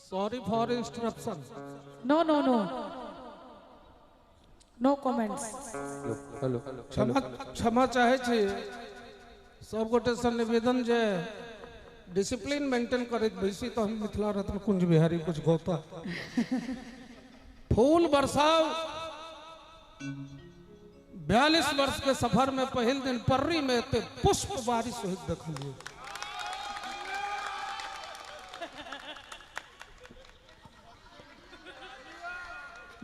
Sorry for interruption. No, no, no. No comments. Hello क्षमा चाहे छी सब गोटे से निवेदन जे डिसिप्लिन मेंटेन करे वैसी तो हम मिथिला रत्न कुंज बिहारी कुछ गोता फूल बरसाओ 42 वर्ष के सफर में पहल दिन पर्री में ते पुष्प बारिश होइत देखलिए।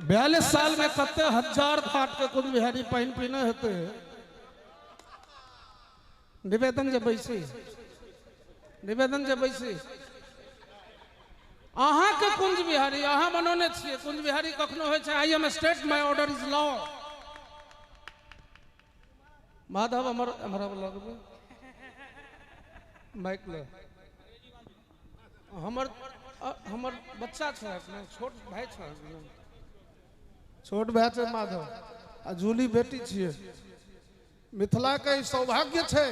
बयालीस साल में कते हजार घाट के कुंज बिहारी पानी पीने हेते निवेदन जे बैसी अहाँ के कुंज बिहारी अहाँ बनौने छिए कुंज बिहारी कखनो होइ छै I am state my order is law. Madhav हमरा लगबे माइक ले हमर बच्चा छै अपना छोट भाई छै छोट भाई छै माधव आ जूली बेटी छिए। मिथिला के सौभाग्य छै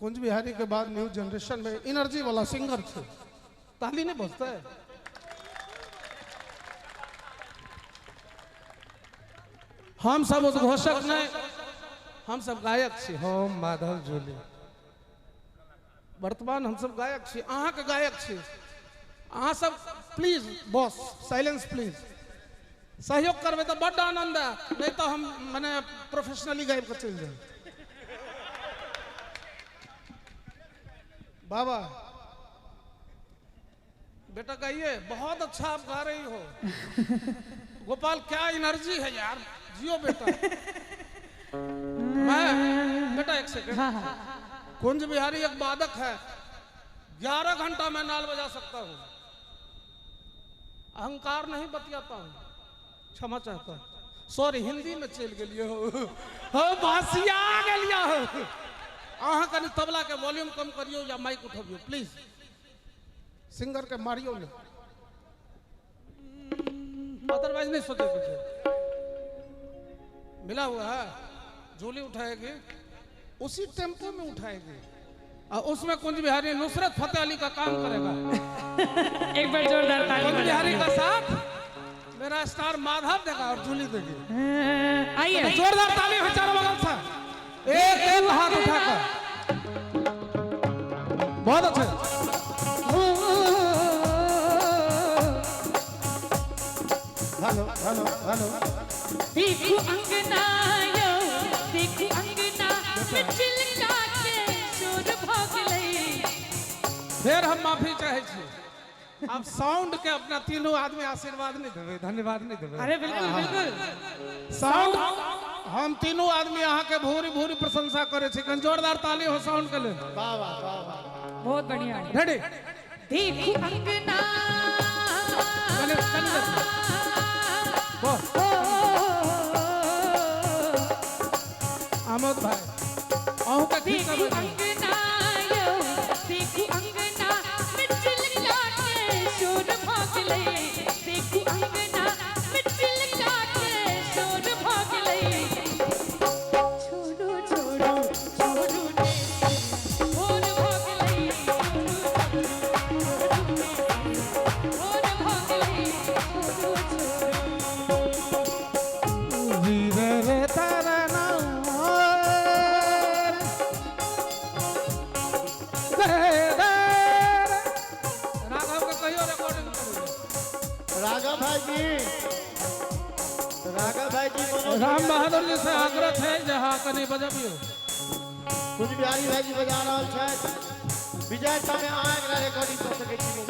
कुंज बिहारी के बाद न्यू जनरेशन में एनर्जी वाला सिंगर छै। ताली नहीं बजता है। हम सब उद्घोषक नहीं हम सब गायक छी हम माधव जूली वर्तमान हम सब गायक छी अहाँ के गायक छी अहाँ सब प्लीज बॉस साइलेंस प्लीज सहयोग करबे तो बड़ आनंद है नहीं तो हम माने प्रोफेशनली गायब कर चल जाए। बाबा बेटा गाइए बहुत अच्छा आप गा रही हो। गोपाल क्या एनर्जी है यार जियो बेटा। मैं बेटा एक सेकंड कुंज बिहारी एक वादक है 11 घंटा मैं नाल बजा सकता हूँ अहंकार नहीं बतियाता हूँ क्षमा चाहता हूँ सॉरी हिंदी में चल गलिए हो बासिया गलिया हो अहाँ कनी तबला के वॉल्यूम कम करियो या माइक उठाबियो प्लीज सिंगर के मारियो ने अदरवाइज नहीं सोचे पीछे मिला हुआ है झोली उठाएगी उसी टेम्पो में उठाएगी और उसमें कुंज बिहारी नुसरत फतेह अली का काम करेगा। एक बार जोरदार ताली कुंज बिहारी का साथ मेरा स्टार माधव देगा और जूली देगी। आइए जोरदार ताली हो चारों बगल से एक एक हाथ उठाकर बहुत अच्छे। हेलो हेलो हेलो देखो अंगना में चिलका के सुर भोगले। फिर हम माफी चाहे छी आप साउंड के अपना तीनों आदमी आशीर्वाद नहीं देवे धन्यवाद नहीं देवे। अरे बिल्कुल बिल्कुल साउंड हम तीनों आदमी यहाँ के भूरी भूरी प्रशंसा करे छी कन जोरदार ताली हो साउंड के लिए। वाह वाह वाह बहुत बढ़िया रेडी देखो अंगना आमोद भाई अहू का ठीक है अंगना देखो अंगना में चिलका के सुर भोगले। देखो अंगना में चिलका के सुर भोगले। छोड़ो छोड़ो छोड़ो ने मोर भोगले मोर भोगले छोड़ो छोड़ो वीरे रे तारा राघव भाई जी राम बहादुर जी से आग्रह है जहाँ कनी बजबियो कुंज बिहारी भाई जी बजा रहा है विजय तमे आगरा रिकॉर्डिंग कर सके छी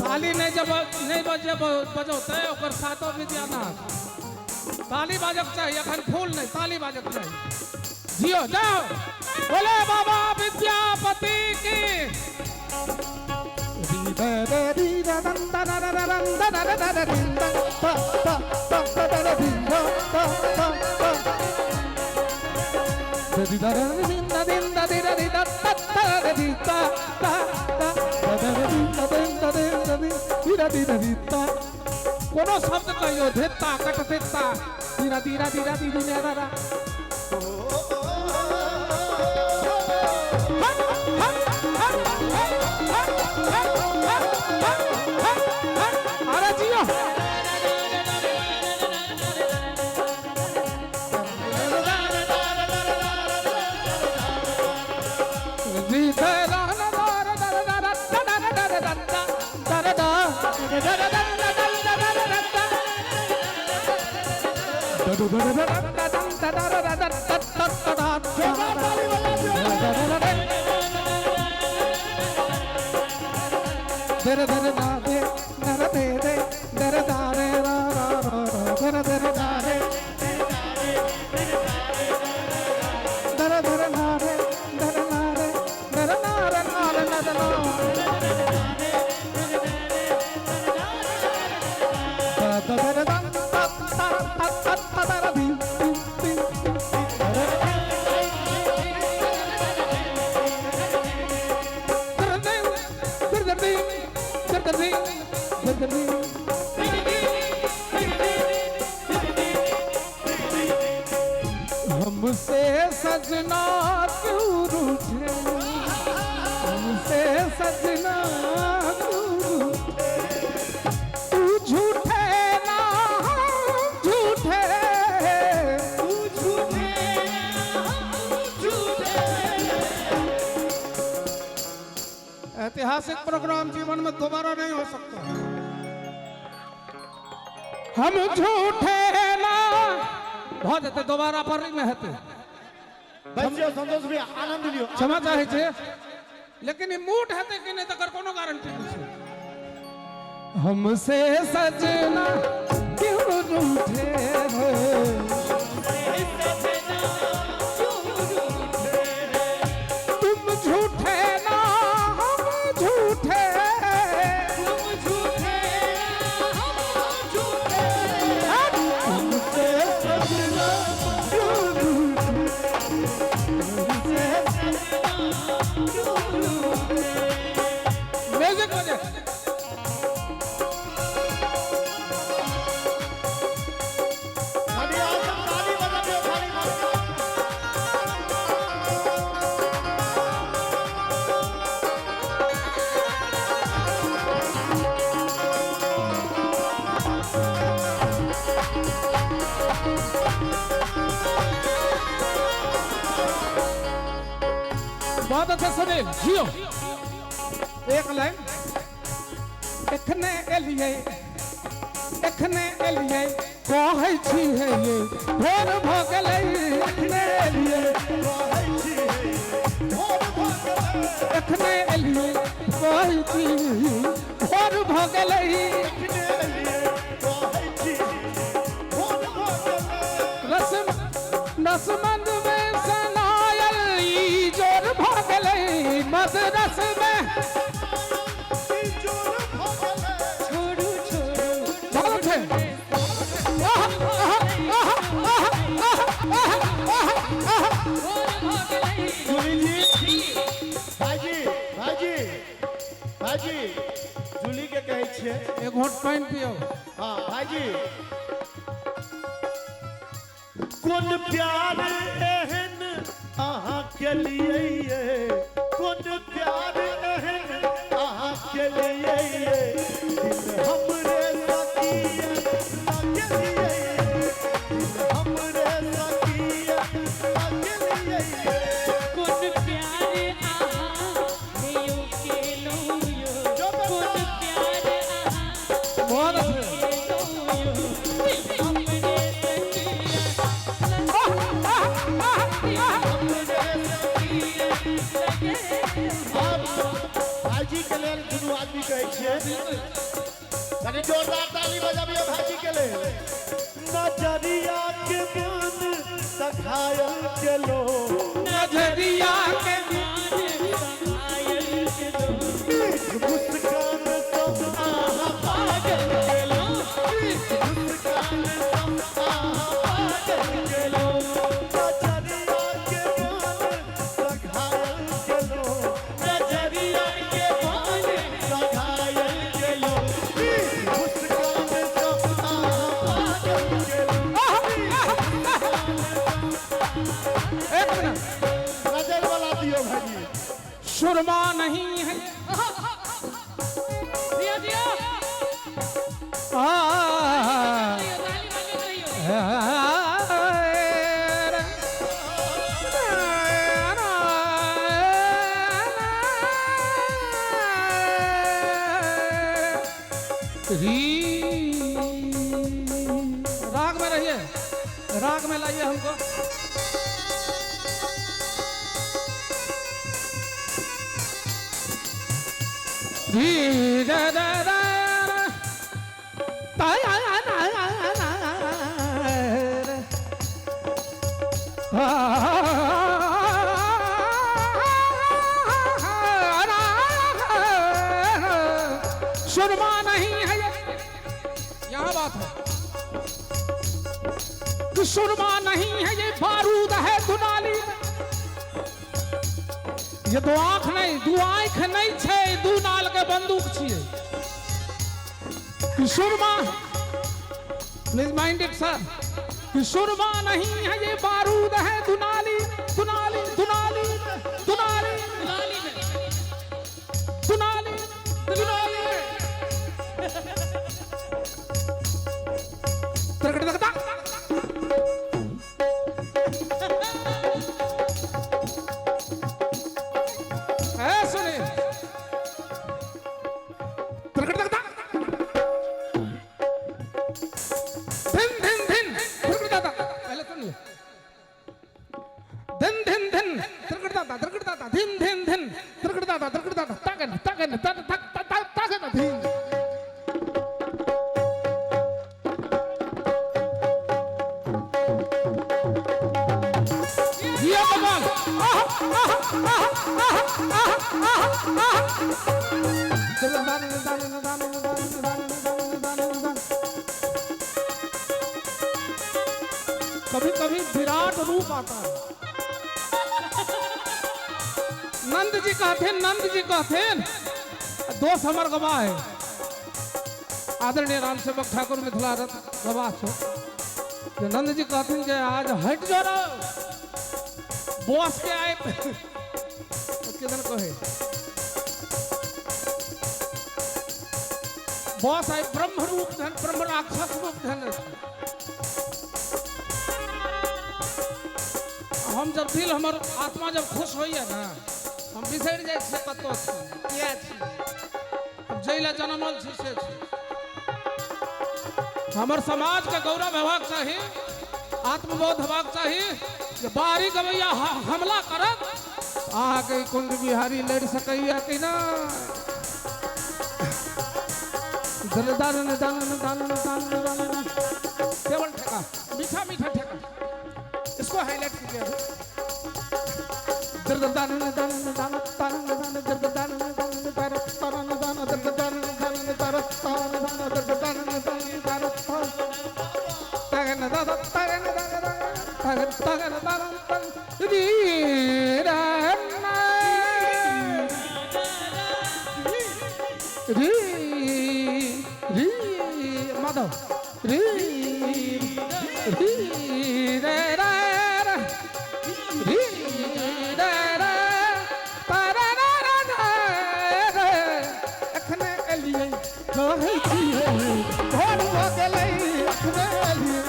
ताली नहीं जब नहीं बजौते ओकर सातो विद्यानाथ ताली बाजक चाहिए अखन फूल नहीं ताली बाजक चाहिए जियो जाओ बोले बाबा विद्यापति की कोनो शब्द कहियो धेता कट देता धीरा धीरा धीरा धीरा हमसे सजना क्यों रूठे, हमसे सजना क्यों रूठे, तू झूठे ना हम झूठे, तू झूठे ना हम झूठे। ऐतिहासिक प्रोग्राम जीवन में दोबारा नहीं हो सकता। हम झूठे ना बहुत हेतु दोबारा पर में हेतु बच्चे संतोष भी आनंद लियो क्षमा चाहे छे, लेकिन ये मूड हेतु कि नहीं तकर कोनो गारंटी नहीं छे। हमसे सजना क्यों रूठे हो, तुम झूठे ना हम झूठे, तुम झूठे ना हम झूठे, हमसे सजना क्यों रूठे, हमसे सजना क्यों रूठे। म्यूजिक बजे बहुत अच्छा सुनील जियो। एक लाइन एखने एलिए कहै छी है ये भोर भ गेलै, एखने एलिए एखने एलिए कहै छी भोर भ गेलै, रसमंद में सनायल ई जोर भ गेलै, मद रस में छोड़ू छोड़ू बहुत है। भाईजी जूली के कहै छियै एक घोट पानी पियो। हाँ भाईजी कोन प्यार एहन अहाँ के लिए ये, कोन प्यार एहन अहाँ के लिए ये, दिल हमरे सखिया लगे लिए, दिल हमरे सखिया लगे लिए, कोन प्यार आहा हेयो केलो यो, कोन प्यार आहा बहुत अच्छे। भाईजी के लेल दुनू आदमी कहै छियै कनी जोरदार ताली बजाबियो भाईजी के लेल। नजरिया के मान सखायल चलो, नजरिया के मुस्कान सब आहा पागल चलो, मुस्कान सब आहा पागल चलो, नजरिया के मान सखायल चलो, नजरिया के मान सखायल चलो, मुस्कान सब आहा पागल चलो। एक मिनट नजर वाला दियो भाई सुरमा नहीं है दिया दिया ताली बजाइयो। री राग में रहिए, राग में लाइए हमको। री रे रे रे ताय आय आय आय आय सुरमा नहीं है ये, यहाँ बात है कि सुरमा नहीं है ये, बारूद है दुनाली में। ये दो आंख नहीं, दो आंख नहीं छे, दो नाल के बंदूक छिए। कि सुरमा, प्लीज माइंड इट सर, कि सुरमा नहीं है ये, बारूद है दुनाली, दुनाली दुनाली दुनाली दुनाली में, दुनाली दुनाली में। तरकड़ लगता सुने, तरकड़ लगता धिन धिन धिन तरकड़ दाता, पहले सुन ले, धिन धिन धिन तरकड़ दाता धिन धिन धिन तरकड़ दाता ताकन ताकन ताकन धिन। ये भगवान कभी कभी विराट रूप आता है। नंद जी कहते दोस्त हमार गवाह है, आदरणीय राम सेवक ठाकुर मिथिला रत्न गवाह छो। नंद जी कहते कि आज हट जो बॉस के आए किधर कहे बॉस आए, ब्रह्म रूप धन, ब्रह्म राक्षस रूप धन। हम जब दिल हमर आत्मा जब खुश होइए ना, हम बिसर जाए छे कतो किया छी, जैला जन्मल छी से छी। हमर समाज के गौरव हेबाक चाही, आत्मबोध हेबाक चाही। जे बारी गवैया हमला करत आके कुंज बिहारी लड़ सकैया कि ना। दान दान दान दान दान केवल ठेका, मीठा मीठा ठेका, इसको हाईलाइट कीजिए। दान दान दान दान दान दान दान दान माधव री री रे रे री रे रे तारा रा रे एखने एलियै कहै छियै भोर भ गेलै एखने एलियै।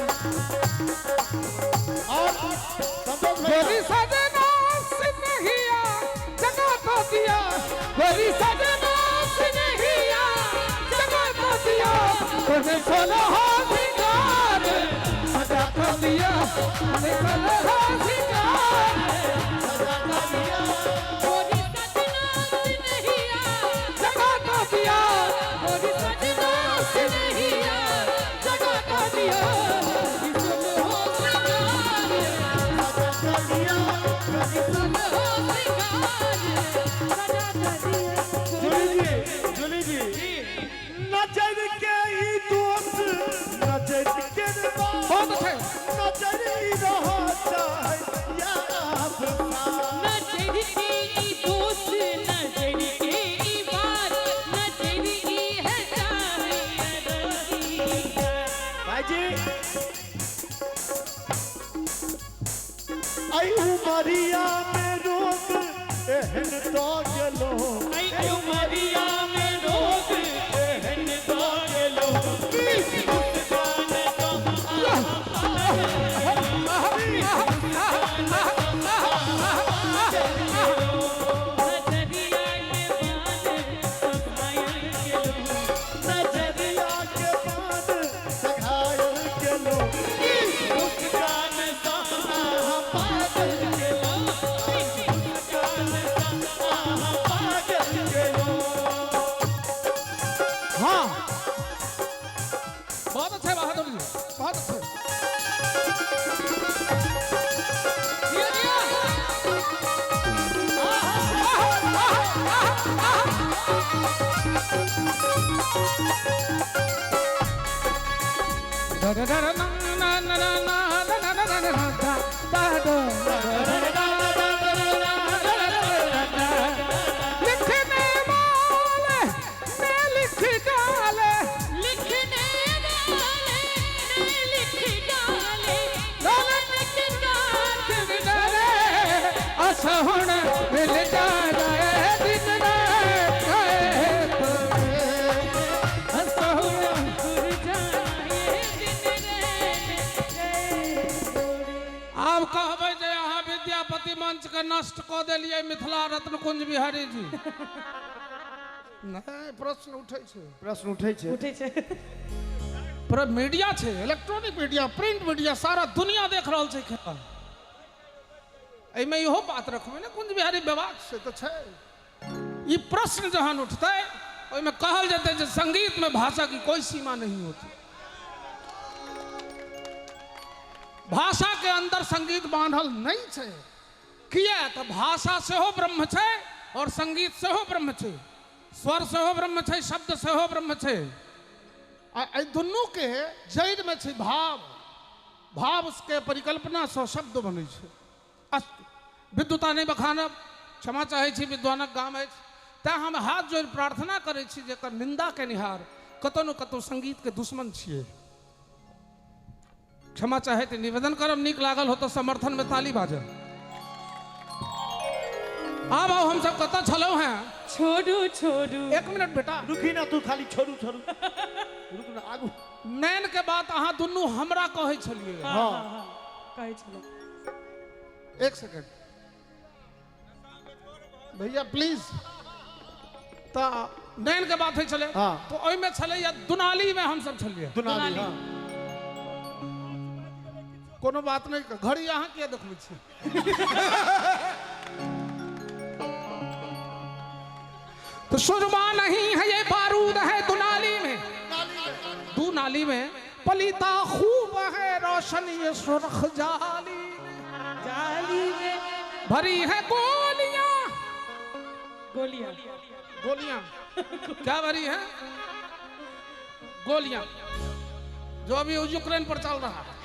और संतोष भैया गोरी सजना सिनहिया जगा तो दिया, गोरी सजना सिनहिया जगा तो दिया, तूने सोना हो सिंगार सजा तो दिया, तूने सोना हो सिंगार सजा तो दिया। गोरी सजना सिनहिया जगा तो दिया, गोरी सजना सिनहिया जगा तो दिया, सुन हो सिंगार सजा दिया। सुन हो सिंगार सजा तो दिया। जूली जी नजर के ही दोस्त, नजर के बहुत अच्छे। नजर ही रहता है याद सा। नजर की दोस्त नजर की बात नजर की है भाई जी आई उमरिया में रोक एहन तो गेलो, उमरिया में रोक एहन तो गेलो। नजरिया के बान सफाया के लो, नजरिया हाँ बहुत अच्छे बहादुर जी, बहुत अच्छे। दिया, दिया। Da da da da na na na na na da da da da da da da da। लिखने वाले ने लिख डाले, लिखने वाले ने लिख डाले, असहुण मिल जाए दिन आप कहबे जे अहाँ विद्यापति मंच के नष्ट कऽ देलिए मिथिला रत्न कुंज बिहारी जी। नहीं प्रश्न उठे छे, प्रश्न उठे छे। उठे छे। पर मीडिया छे, इलेक्ट्रॉनिक मीडिया, प्रिंट मीडिया, सारा दुनिया देख रहल छे खेल। एमे इहो बात रखबे ने कुंज बिहारी विभाग से तो छे। ये प्रश्न जहां उठते ओइमे कहल जाते जे संगीत में भाषा की कोई सीमा नहीं होती। भाषा के अंदर संगीत बांधल नहीं छे। किया तो भाषा से हो ब्रह्म छे और संगीत से हो ब्रह्म छे, स्वर से हो ब्रह्म छे, शब्द से हो ब्रह्म छे। आ दुनू के जड़ में छे भाव, भाव उसके परिकल्पना से शब्द बने छे। विद्वता नहीं बखानब, क्षमा चाहे छी विद्वानक गाम अछि, तें हम हाथ जोड़ प्रार्थना करे छी जेकर निंदा के निहार कतौ न कतौ संगीत के दुश्मन छिए। क्षमा चाहे तो निवेदन करब, नीक लागल हो तो समर्थन में ताली बाजब। आब आओ हम सब कतौ छलौ हैं। छोड़ू छोड़ू। एक मिनट बेटा रुकी ना, तू खाली छोड़ू छोड़ू रुक ना आगू। नैन के बात अहाँ दुनू हमरा कहै छलिए। हाँ कहै छलो। एक सेकंड भैया प्लीज। तो नैन के बात है चले। हाँ। तो ओइ में छले या दुनाली में हम सब छलिए। दुनाली। हाँ। कोनो बात नहीं, घड़ी यहाँ के देखबै छी। तो सुरमा नहीं है ये बारूद है दुनाली में, दुनाली में पलीता खूब है रोशनी ये सुर्ख जाली, जाली में भरी है गोलियां, गोलियां, गोलियां क्या भरी है? गोलियां जो अभी यूक्रेन पर चल रहा है,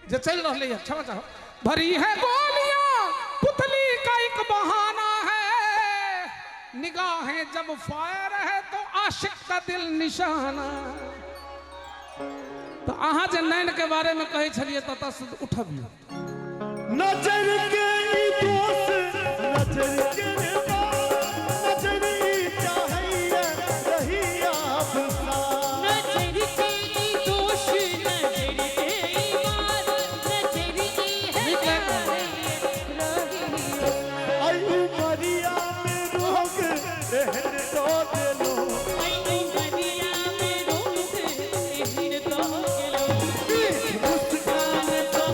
जो चल रहा है, क्षमा चाहो। भरी है गोलियां, पुतली का एक बहाना है, निगाहें जब फायर है तो आशिक का दिल निशाना। तो अहाँ जे नैन के बारे में कहे छलिए तो उठबियो। नजर के दोस्त नजर के नजर चाहिए रही आप नजर के दोष नजर के मार नजर की है आई उमरिया में रोग रहन तो दिलो आई नदिया में रोक रहन तो गेलो मुस्कान तो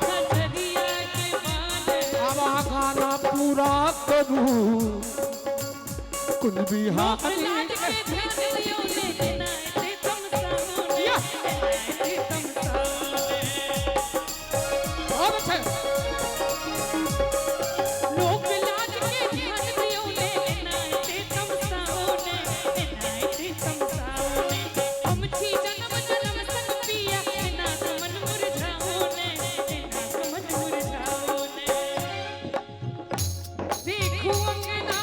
नजरिया के बाल अब गाना पूरा करूं कुल बिहारी लाड के ध्यान दियो लेना ते तुम सामने ते तुम सामने बहुत अच्छे। लोक लाज के ध्यान दियो लेना ते तुम सामने ते तुम सामने हम थी जन्म जन्म संग पिया ना समन मुरझाओ ने ना समन मुरझाओ ने देखो अंगना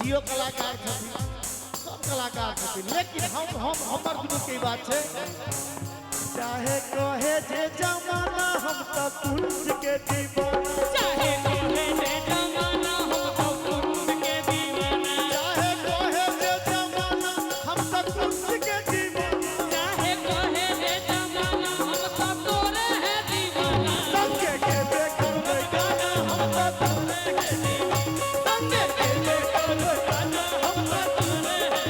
वीडियो कलाकार छथिन सब कलाकार छथिन लेकिन हम हमर दुनू के बात छै चाहे कहे जे जमाना हम तो कुंज के दीवाना चाहे कहे जे जमाना हम तो कुंज के दीवाना चाहे कहे जे जमाना हम तो कुंज के दीवाना चाहे कहे जे जमाना हम तो तोरे है दीवाना संगे के देखबै गाना हम तो तोरे के दीवाना संगे के देखबै गाना हम तो तोरे है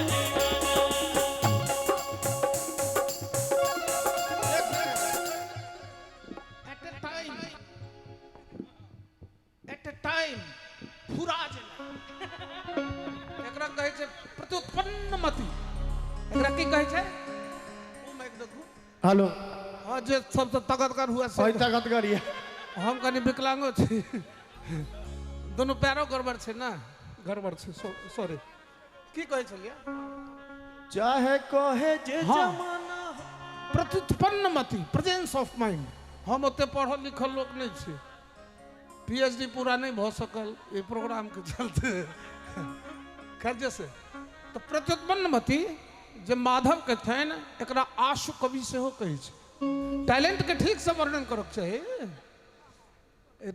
एट ए टाइम फुरा जेना एकरा कहै छै प्रत्युत्पन्न मति एकरा की कहै छै ओ माइक देखू हेलो हां जे सबसे ताकतवर हुआ से पैसा कत करिए हम कनी विकलांगो छी दोनों पैरों गड़बड़ छै ना गड़बड़ छै सॉरी की कहै छलिए चाहे कहे जे हाँ। जमाना प्रत्युत्पन्न मति प्रेजेंस ऑफ माइंड हम ओते पढ़ल लिखल लोग नहीं छी पीएचडी पूरा नहीं भ सकल ये प्रोग्राम के चलते खैर जैसे तो प्रत्युत्पन्न मति जे माधव के थैन एकरा आशु कवि से हो कही छै टैलेंट के ठीक से वर्णन करो चाहिए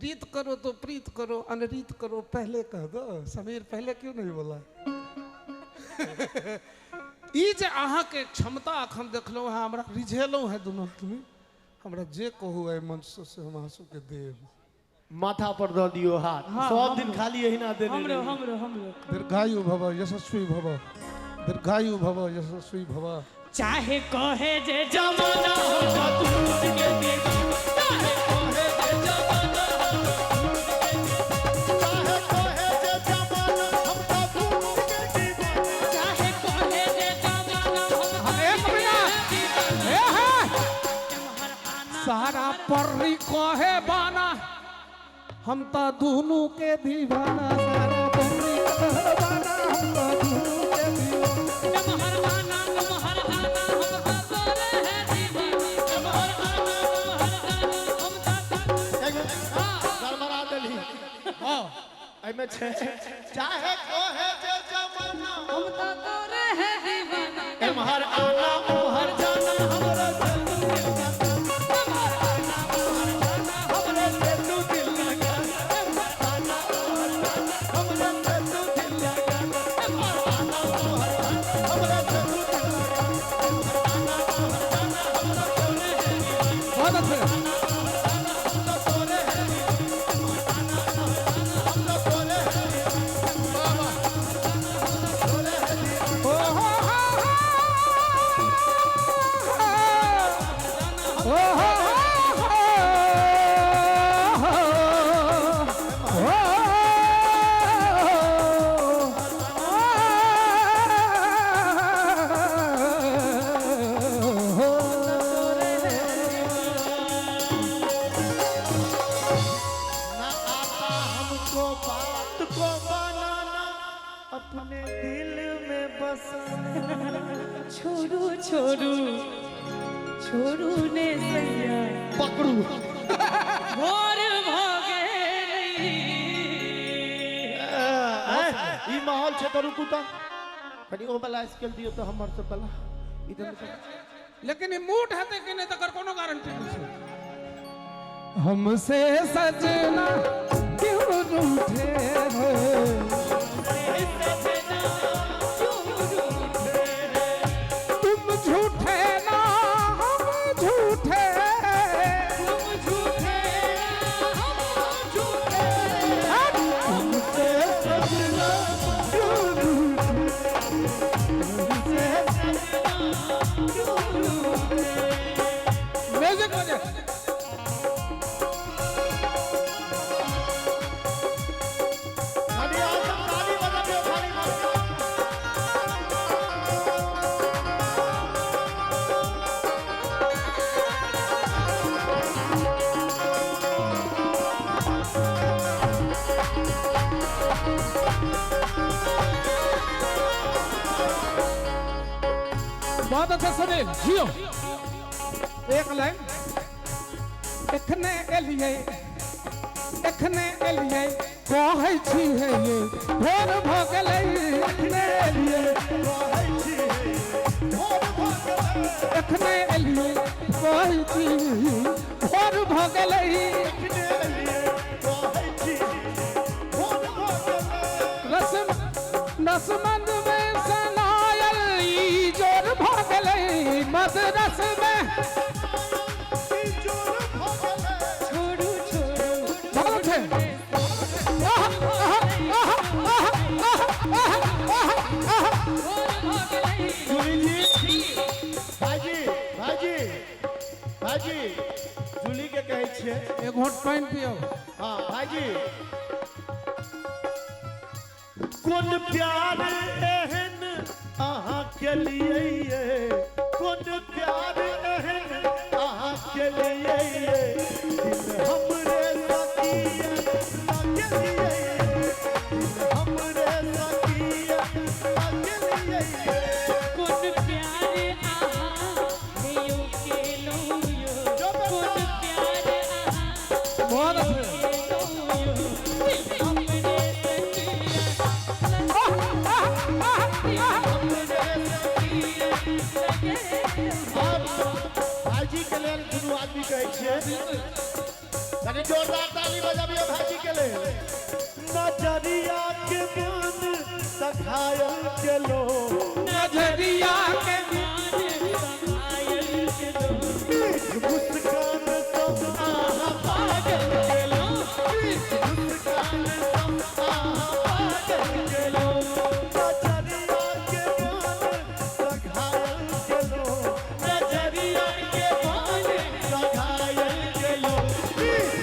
रीत करो तो प्रीत करो अनरीत करो पहले कह दो समीर पहले क्यों नहीं बोला ई जे अहाँ के क्षमता अखन देखलो है हमरा रिझेलो है दोनों आदमी हमरा जे कहू है मंच से हम आंसू के देव माथा पर दऽ दियो हाथ सब दिन खाली यही ना देने हमरो रही। हमरो हमरो दीर्घायु भव यशस्वी भव दीर्घायु भव यशस्वी भव चाहे कहे जे जमाना हम तो कुंज के दीवाना चाहे कहे जे जमाना चाहे कहे जे जमाना हम तो कुंज के दीवाना चाहे कहे जे जमाना हम एक मिनट ए है सारा पर्री कहे बाना हम तो दोनों के दीवाना सारा पर्री कहे बाना हम तो दोनों के दीवाना नमहर आना हम तो तोरे है दीवाना नमहर आना हम तो एक गड़बड़ा देली हां एमे छै चाहे कहे जे जमाना हम तो तोरे है दीवाना एमहर आना ओहर जाना हमरा दिल लगा एमहर आना ओहर जाना हमरा दिल दिल लगा एमहर आना ओहर जाना हमरा दिल दिल लगा एमहर आना ओहर जाना हमरा दिल दिल लगा एमहर आना ओहर जाना हमरा तोरे है दीवाना बहुत अच्छे हमरा तोरे है दीवाना आना ओहर जाना हमरा तोरे है दीवाना तोरे है दीवाना ओ हो ना आता हमको बात को बनाना अपने दिल में बसाना छोड़ू छोड़ू छोड़ू ने सैया पकड़ू भोर भागे ई माहौल छे तो रुकू त कनी ओ वाला स्केल दियो तो हमर से वाला इधर से लेकिन ये मूड है कि नहीं तकर कोनो गारंटी नहीं है हमसे सजना क्यों रूठे हो तुम झूठे ना हम झूठे हमसे सजना क्यों रूठे म्यूजिक बजे खाली आसम ताली बजा दो खाली बहुत अच्छा सुनील जियो एक लाइन एखने एलिए कहै छी है ये भोर भ गेलै भोर भ गेलै देखने लिए कहै छी भोर भ गेलै रसम नसमंद में सनायल ई जोर भ गेलै मद रस में ई जोर भ गेलै छोड़ू छोड़ू भगल छै जूली जी भाईजी भाईजी भाईजी जूली के कहै छियै एक घोट पानि पियो हाँ भाईजी कोन प्यार एहन अहाँ के लिए ये कोन प्यार एहन अहाँ के लिए ये दिल हमरे सखिया लगे लिए दिल हमरे सखिया लगे लिए कौन प्यारे आहा हेयो के लोयो कौन प्यारे आहा बहुत अच्छे भाईजी के लेल दुनू आदमी कहै छियै कनी जोरदार ताली बजाबियो भाईजी के लेल नजरिया के मान सखायल चलो नजरिया के मुस्कान सब आहा पागल चलो मुस्कान सब आहा पागल चलो नजरिया के मान सखायल चलो नजरिया के मान सखायल चलो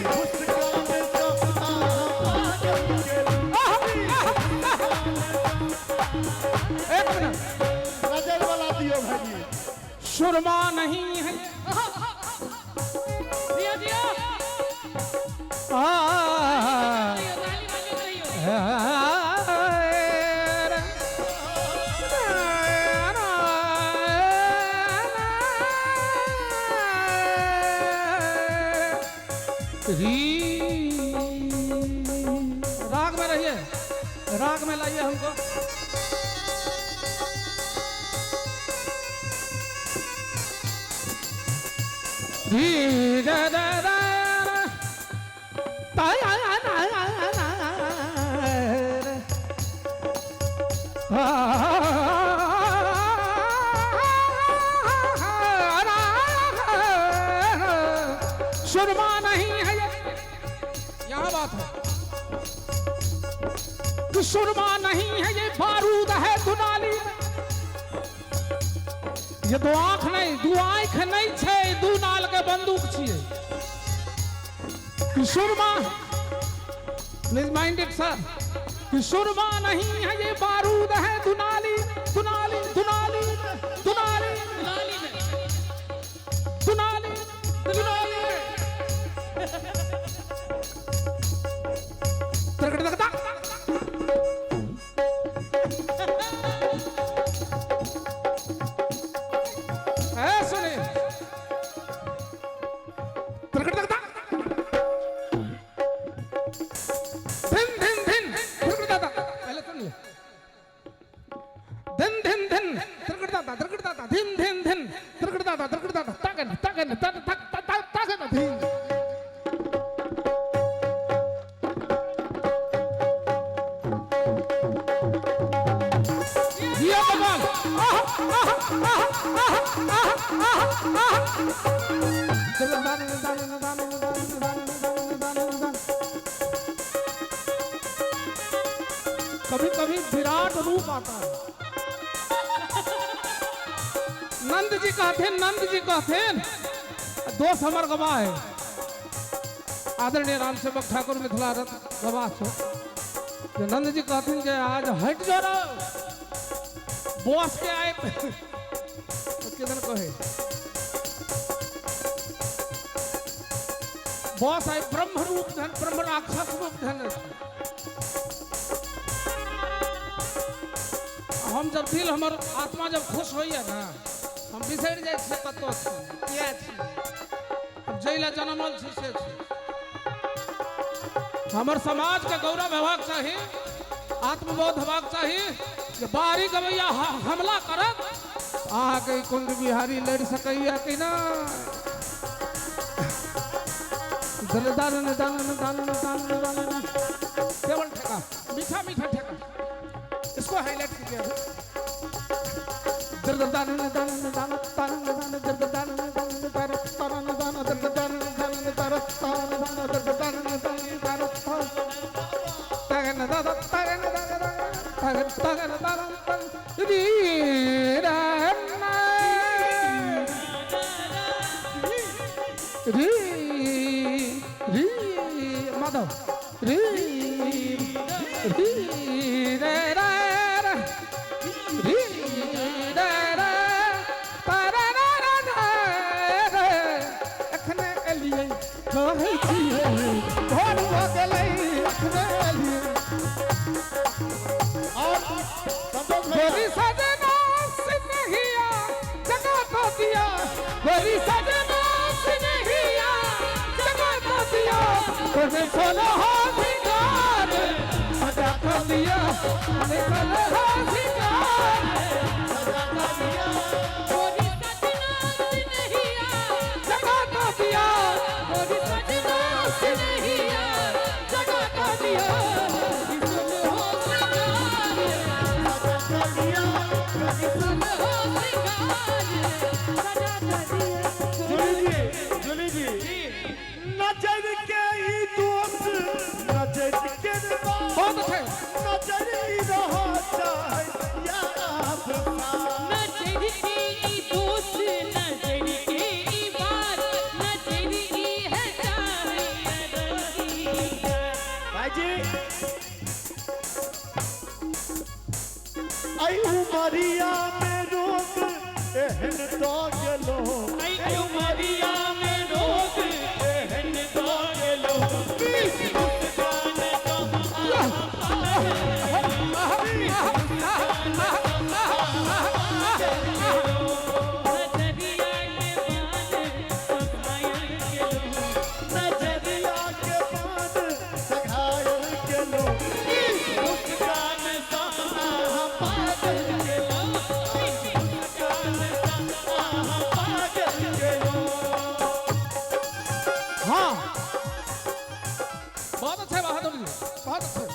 मुस्कान सब आहा पागल चलो एक मिनट नजर वाला दियो भाई सुरमा नहीं है दिया दिया आ ताली बजाइयो राग में रहिए राग में लाइए हमको सुरमा नहीं है यहाँ बात है कि सुरमा नहीं है ये बारूद है दुनाली ये दो आंख नहीं छे दू नाल के बंदूक छिए कि सुरमा प्लीज माइंड इट सर कि सुरमा नहीं है ये बारूद है दुनाली दुनाली दुनाली दुनाली दुनाली में दुनाली दुनाली तरकड़ तकता सुने तरकड़ तकता धिन धिन धिन तरकड़ तकता पहले सुन ले धिन धिन धिन तरकड़ तकता धिन धिन धिन तरकड़ तकता ताकन ताकन ताकन धिन ये कमाल कभी कभी विराट रूप आता है नंद जी कहते दोस्त हमार गवाह है आदरणीय राम सेवक ठाकुर मिथिला रत्न गवाह छो जो नंद जी कहते जे आज हट जो रहो बॉस के आए किधर कहे बॉस आए ब्रह्म रूप धन ब्रह्म राक्षस रूप धन हम जब दिल हमर आत्मा जब खुश होइए ना हम बिसर जाए छे कतो किया छी जैला जन्मल छी से छी हमर समाज के गौरव हेबाक चाही आत्मबोध हेबाक चाही जे बारी गवैया हमला करत अहाँ के कुंड बिहारी लड़ सकैया कि ना दान दान दान दान दान केवल ठेका मीठा मीठा ठेका इसको हाईलाइट कीजिए दान दान दान दान दान दान दान माधव री री रे रे री रे रे तारा रा रा रे अखने एलिए कहै छियै घर हो गेलै अखने एलिए और संतोष भैया गोरी सजना सिनहिया जगा तो दिया गोरी सजना सिनहिया जगा तो दिया तूने सोना हो सिंगार सजा तो दिया तूने सोना हो सिंगार सजा का दिया गोरी सजना सिनहिया जगा तो दिया गोरी सजना सिनहिया जगा तो दिया किसन हो सिंगार सजा का दिया किसन हो सिंगार सजा तो दिया जूली जी नजर के ही दोस्त नजर के बहुत अच्छे नजर ही रहा चाहे याद नजर की दोस्त नजर की बात नजर की है चाहे भाई जी आई उमरिया में रोक एहन तो गेलो आई उमरिया में रोक एहन तो गेलो नजरिया के बाद सघायल के नजरिया के बाद सघायल गेलो मुस्कान सा पागल गेलो मुस्कान सा पागल गेलो हाँ बहुत अच्छे बहादुर जी बहुत अच्छे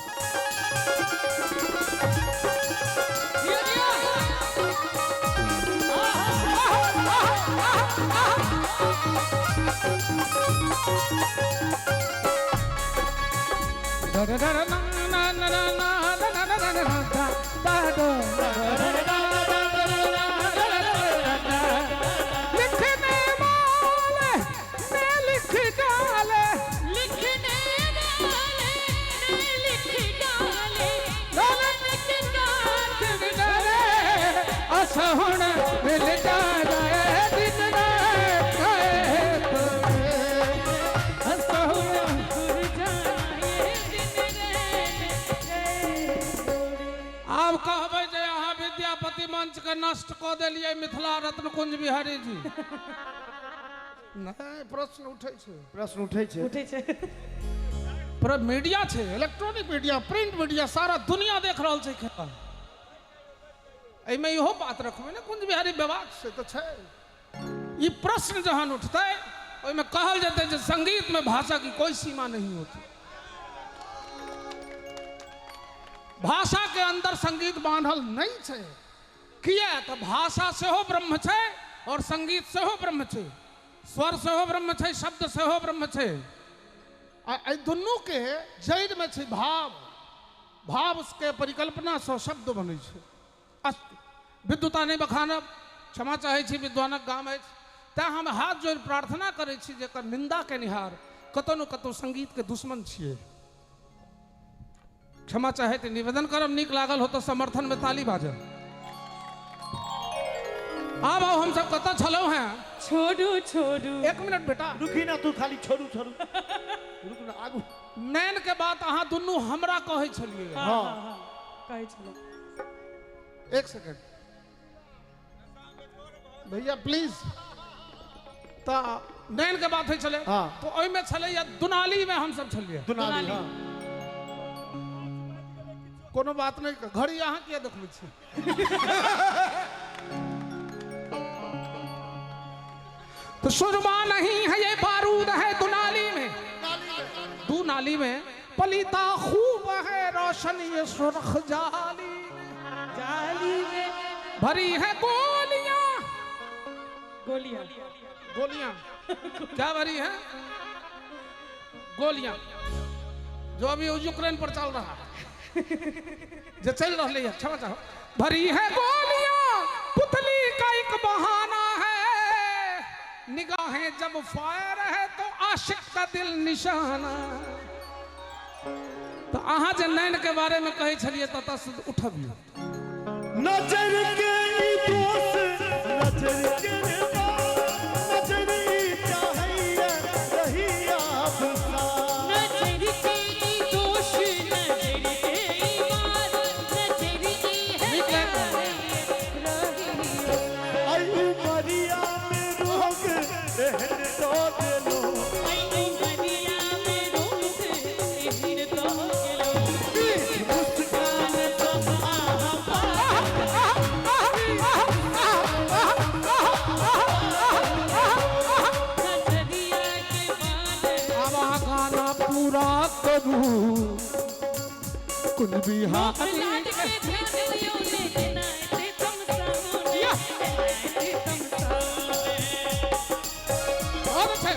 दिया दिया लिखने वाले ने लिख डाले लिखने वाले ने लिख डाले असहुण मिल जाए दिन असहुण उड़ जाए दिन आब कहबै जे अहाँ विद्यापति मंच के नष्ट कऽ देलियै मिथिला रत्न कुंज बिहारी जी नहीं प्रश्न उठै छै प्रश्न उठै छै उठे छे पर मीडिया छै इलेक्ट्रॉनिक मीडिया प्रिंट मीडिया सारा दुनिया देख रहल छै खेला एहिमे इहो बात रखबै ने कुंज बिहारी विवाद से तऽ छै ई प्रश्न जहन उठतै ओहिमे कहल जेतै जे संगीत में भाषा की कोई सीमा नहीं होती भाषा के अंदर संगीत बांधल नहीं छै किया तो भाषा सेहो ब्रह्म छै और संगीत सेहो ब्रह्म छै स्वर सेहो ब्रह्म छै शब्द सेहो ब्रह्म छै आ दुनू के जड़ में छै भाव भाव के परिकल्पना से शब्द बनै छै विद्वता नहीं बखानब क्षमा चाहे छी विद्वानक गाम अछि तें हम हाथ जोड़ प्रार्थना करै छी जेकर निंदा के निहार कतौ न कतौ संगीत के दुश्मन छियै क्षमा चाहे तो निवेदन करब नीक लागल हो तो समर्थन में ताली बाजब आब आओ हम सब कतऽ छलहुँ हैं छोड़ू छोड़ू एक मिनट बेटा रुकी ना तू खाली छोड़ू छोड़ू रुक ना आगू नैन के बात अहाँ दुनू हमरा कहै छलियै हाँ कहै छलो एक सेकंड भैया प्लीज तो नैन के बात होइ छलै हाँ। तो ओहि में छलै या दुनाली में हम सब छलियै दुनाली हाँ कोनो बात नहीं घड़ी अहाँ किया देखबै छी तो सुरमा नहीं है ये बारूद है दुनाली में नाली में पलीता खूब है रोशन ये सुर्ख जाली में भरी है गोलियां गोलियां क्या भरी है गोलियां जो अभी यूक्रेन पर चल रहा है जो चल रही है क्षमा चाहो भरी है गोलियां पुतली का एक बहाना है निगाहें जब फायर है तो आशिक का दिल निशाना तो अहाँ जे नैन के बारे में कहे छलिए तता से उठबियो नजर के ई दोस्त नजर के नजर ई चाहिए रही आपसा नजर के ई दोष नजर के ई मार नजर ई है आई उमरिया में रोग रहन तो दिलो उमरिया में रोग रहन तो दिलो मुस्कान तो नजरिया के बाल अब गाना पूरा करूं कुल बिहार लाड के भेजियो लेकिन आए तुम सामने आए तुम सामने और अच्छे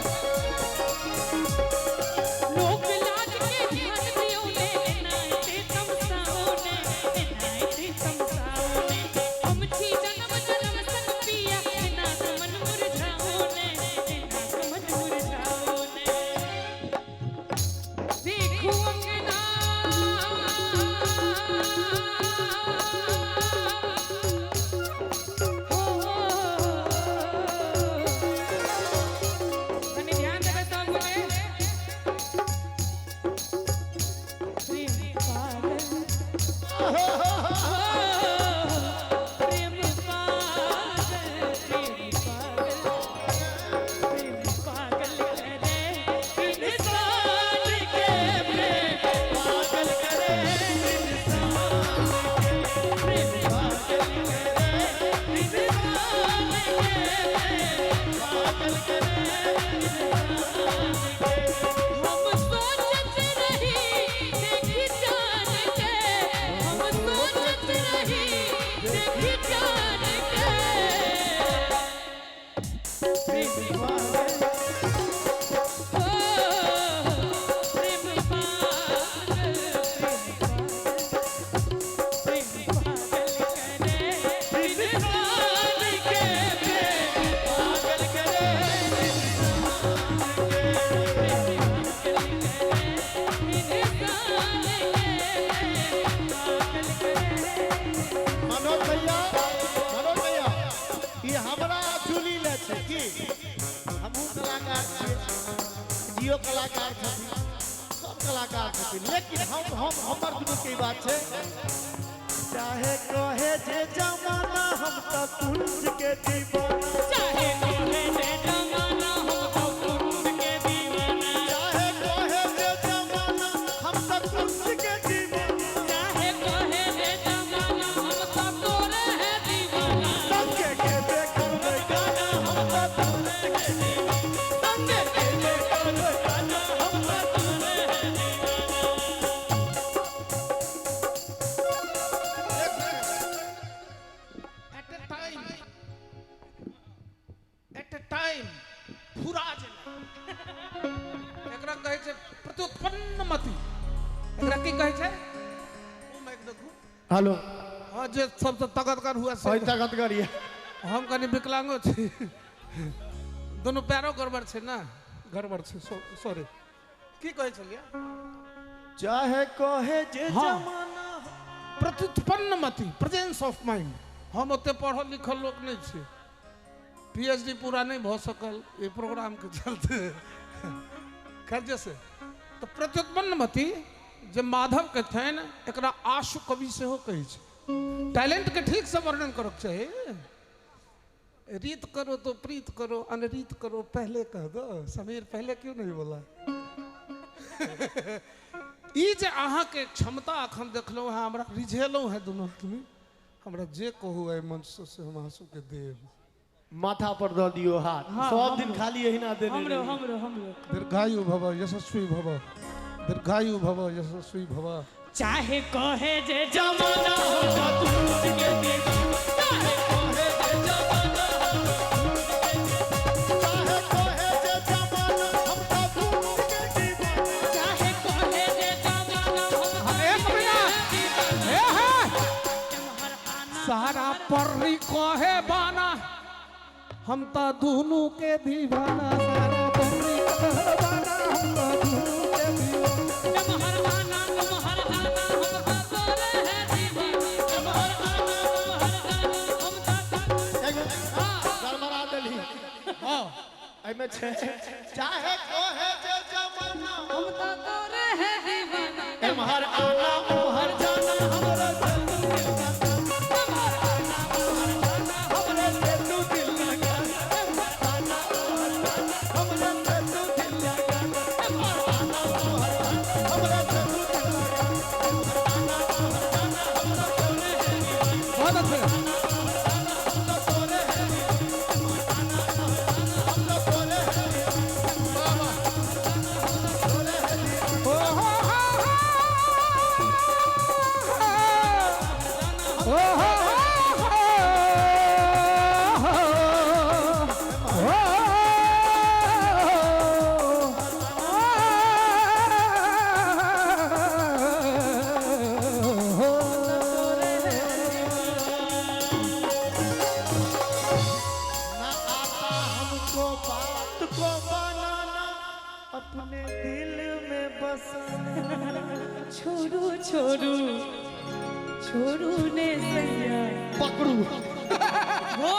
लोग लाज के ध्यान दियो लेकिन आए तुम सामने आए तुम सामने हम छी जन्म जन्म सन पिया ना मन मुरझाओ ने ना मन मुरझाओ ने देखो अंगना मैंने ध्यान देगा सब बोले प्रेम पागल प्रेम पागल प्रेम पागल करे इंसान के प्रेम पागल करे इंसान के प्रेम पागल करे इंसान के पागल करे हम सोचत रही देखी जान के हम सोचत रही देखी जान के प्रेम पागल ओ प्रेम पागल प्रेम पागल करे इंसान के प्रेम पागल करे मनोज भैया ये हमरा चुनी ले छै की हमहू कलाकार छियै जियो कलाकार छथिन सब कलाकार छथिन लेकिन हम हमर दुनू के बात छै चाहे कहे जे जमाना हम त कुंज के दीवाना चाहे कहे जे जमाना हम तो कुंज के दीवाना चाहे कहे जे जमाना हम त कुंज के दीवाना चाहे कहे जे जमाना हम तो तोरे है दीवाना संगे के देखल गाना हम त तोरे के दीवाना संगे के देखल गाना हम त तोरे है एट ए टाइम फुरा जेना एकरा कहै छै प्रत्युत्पन्न मति एकरा की कहै छै ओ माइक देखू हेलो हां जे सबसे ताकतवर हुआ होय से ताकत करिए हम कनी विकलांगो छी दोनों पैरों गड़बड़ छै ना गड़बड़ छै सॉरी की कहै छलिए चाहे कहे जे हाँ। जमाना प्रत्युत्पन्न मति प्रेजेंस ऑफ माइंड हम ओते पढ़ल लिखल लोग नहीं छी पीएचडी पूरा नहीं भ सकल ये प्रोग्राम के चलते खर्चे से तो प्रत्युत्पन्न मति जे माधव के थैन एकरा आशु कवि से हो कही छै टैलेंट के ठीक से वर्णन करो चाहिए रीत करो तो प्रीत करो अनरीत करो पहले कह दो समीर पहले क्यों नहीं बोला ई जे अहाँ के क्षमता अखन देखलो है हमरा रिझेलो है दोनों तुम हमरा जे कहू है मन से हम आंसू के देव माथा पर दो दियो हाथ हाँ, सब हमरो। दिन खाली यही ना देने हमरो रहिए। हमरो हमरो दीर्घायु भव यशस्वी भव दीर्घायु भव यशस्वी भव। चाहे कहे जे जमाना होगा दूध के दीवाना, चाहे कहे जे जमाना चाहे कहे जे जमाना हमका दूध के दीवाना, चाहे कहे जे जमाना हम एक मिनट ए है सारा पर्री कहे बाना हम ता दोनों के दीवाना, सारा पर्री कहे बाना हम ता दोनों के दीवाना। तुम्हार आना हम तोरे है दीवाना, तुम्हार आना हम गड़बड़ा देली हां एमे छे चाहे कहे जे जमाना हम तोरे है दीवाना, एमहर आना ओहर जाना हमरा बहुत अच्छे बात को बनाना अपने दिल में बसाना। छोड़ू छोड़ू छोड़ू ने सैया पकड़ू वो